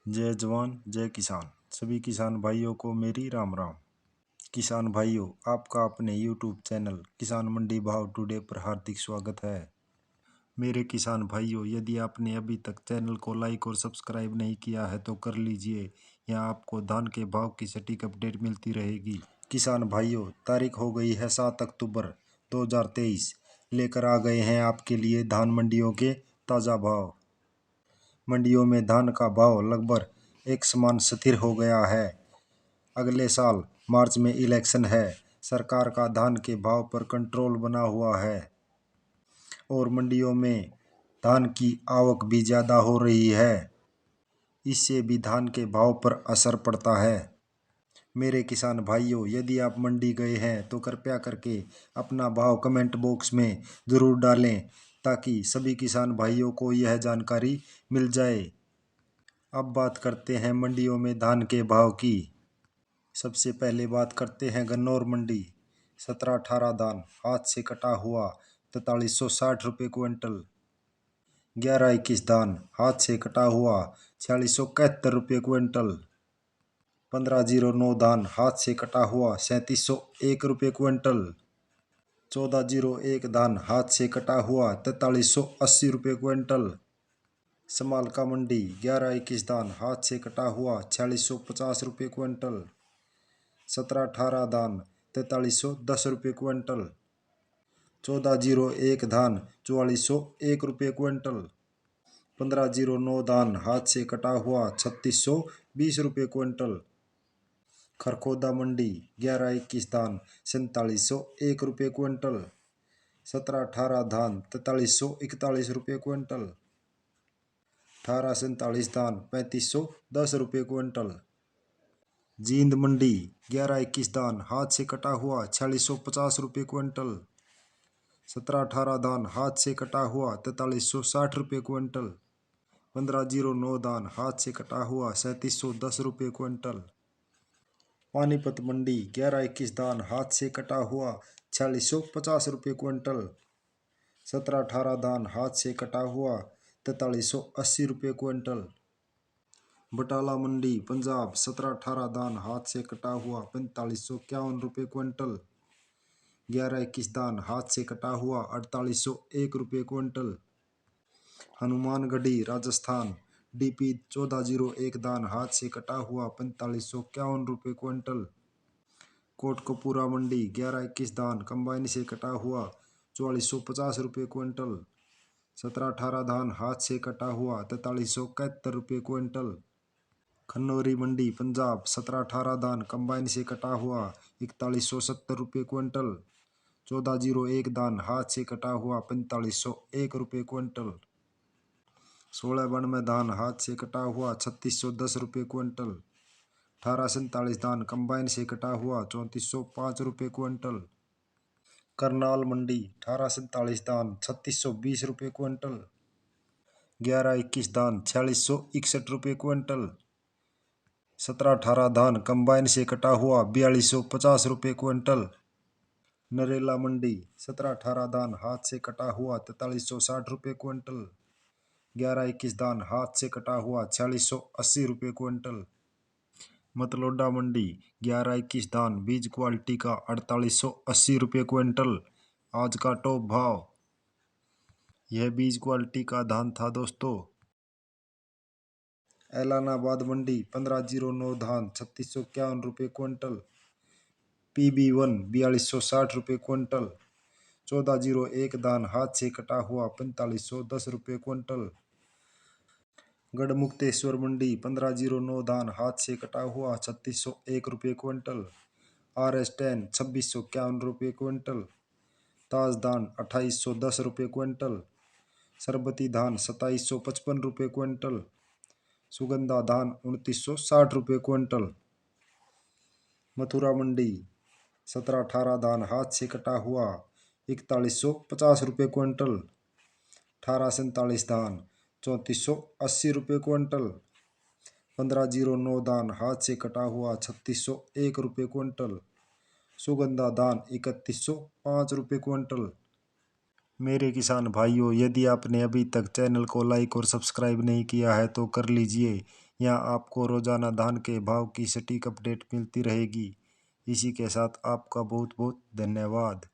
जय जवान जय किसान। सभी किसान भाइयों को मेरी राम राम। किसान भाइयों, आपका अपने YouTube चैनल किसान मंडी भाव टुडे पर हार्दिक स्वागत है। मेरे किसान भाइयों, यदि आपने अभी तक चैनल को लाइक और सब्सक्राइब नहीं किया है तो कर लीजिए। यहाँ आपको धान के भाव की सटीक अपडेट मिलती रहेगी। किसान भाइयों, तारीख हो गई है 7 अक्टूबर 2023। लेकर आ गए हैं आपके लिए धान मंडियों के ताज़ा भाव। मंडियों में धान का भाव लगभग एक समान स्थिर हो गया है। अगले साल मार्च में इलेक्शन है। सरकार का धान के भाव पर कंट्रोल बना हुआ है और मंडियों में धान की आवक भी ज़्यादा हो रही है। इससे भी धान के भाव पर असर पड़ता है। मेरे किसान भाइयों, यदि आप मंडी गए हैं तो कृपया करके अपना भाव कमेंट बॉक्स में ज़रूर डालें ताकि सभी किसान भाइयों को यह जानकारी मिल जाए। अब बात करते हैं मंडियों में धान के भाव की। सबसे पहले बात करते हैं गन्नौर मंडी। 17-18 धान हाथ से कटा हुआ 4360 रुपये क्विंटल। 11-21 धान हाथ से कटा हुआ 4671 रुपये क्विंटल। 1509 धान हाथ से कटा हुआ 3701 रुपये क्विंटल। 1401 धान हाथ से कटा हुआ 4380 रुपये क्विंटल। समालका मंडी 11-21 धान हाथ से कटा हुआ 4650 रुपये क्विंटल। 17-18 धान 4310 रुपये क्विंटल। 1401 धान 4401 रुपये क्विंटल। 1509 धान हाथ से कटा हुआ 3620 रुपये क्विंटल। खरखोदा मंडी 11-21 धान 4701 रुपये क्विंटल। 17-18 धान 4341 रुपये क्विंटल। 18-47 धान 3510 रुपये क्विंटल। जींद मंडी 11-21 धान हाथ से कटा हुआ 4650 रुपये क्विंटल। 17-18 धान हाथ से कटा हुआ 4360 रुपये क्विंटल। 1509 धान हाथ से कटा हुआ 3710 रुपये क्विंटल। पानीपत मंडी 11-21 धान हाथ से कटा हुआ 4650 रुपये क्विंटल। 17-18 धान हाथ से कटा हुआ 4380 रुपये क्विंटल। बटाला मंडी पंजाब 17-18 धान हाथ से कटा हुआ 4551 रुपये क्विंटल। 11-21 धान हाथ से कटा हुआ 4801 रुपये क्विंटल। हनुमानगढ़ी राजस्थान DP 1401 धान हाथ से कटा हुआ 4551 रुपये क्विंटल। कोटकपूरा मंडी 11-21 धान कंबाइन से कटा हुआ 4450 रुपये क्विंटल। 17-18 धान हाथ से कटा हुआ 4371 रुपये क्विंटल। खन्नौरी मंडी पंजाब 17-18 धान कंबाइन से कटा हुआ 4170 रुपये क्विंटल। 1401 धान हाथ से कटा हुआ 4501 रुपये क्विंटल। 1692 धान हाथ से कटा हुआ 3610 रुपये क्विंटल। 1847 धान कंबाइन से कटा हुआ 3405 रुपये क्विंटल। करनाल मंडी 1847 धान 3620 रुपये क्विंटल। 11-21 धान 4661 रुपये क्विंटल। 17-18 धान कंबाइन से कटा हुआ 4250 रुपये क्विंटल। नरेला मंडी 17-18 धान हाथ से कटा हुआ 4360 रुपये क्विंटल। 11-21 धान हाथ से कटा हुआ 4680 रुपये क्विंटल। मतलोडा मंडी 11-21 धान बीज क्वालिटी का 4880 रुपये क्विंटल आज का टॉप भाव। यह बीज क्वालिटी का धान था दोस्तों। ऐलानाबाद मंडी 1509 धान 3651 रुपये क्विंटल। PB1 4260 रुपये क्विंटल। 1401 धान हाथ से कटा हुआ 4510 रुपये क्विंटल। गढ़मुक्तेश्वर मंडी 1509 धान हाथ से कटा हुआ 3601 रुपये क्विंटल। RS10 2651 रुपये क्विंटल। ताज धान 2810 रुपये क्विंटल। सरबती धान 2755 रुपये क्विंटल। सुगंधा धान 2960 रुपये क्विंटल। मथुरा मंडी 17-18 धान हाथ से कटा हुआ 4150 रुपये क्विंटल। 1847 धान 3480 रुपये क्विंटल। 1509 धान हाथ से कटा हुआ 3601 रुपये क्विंटल। सुगंधा धान 3105 रुपये क्विंटल। मेरे किसान भाइयों, यदि आपने अभी तक चैनल को लाइक और सब्सक्राइब नहीं किया है तो कर लीजिए। यहाँ आपको रोजाना धान के भाव की सटीक अपडेट मिलती रहेगी। इसी के साथ आपका बहुत बहुत धन्यवाद।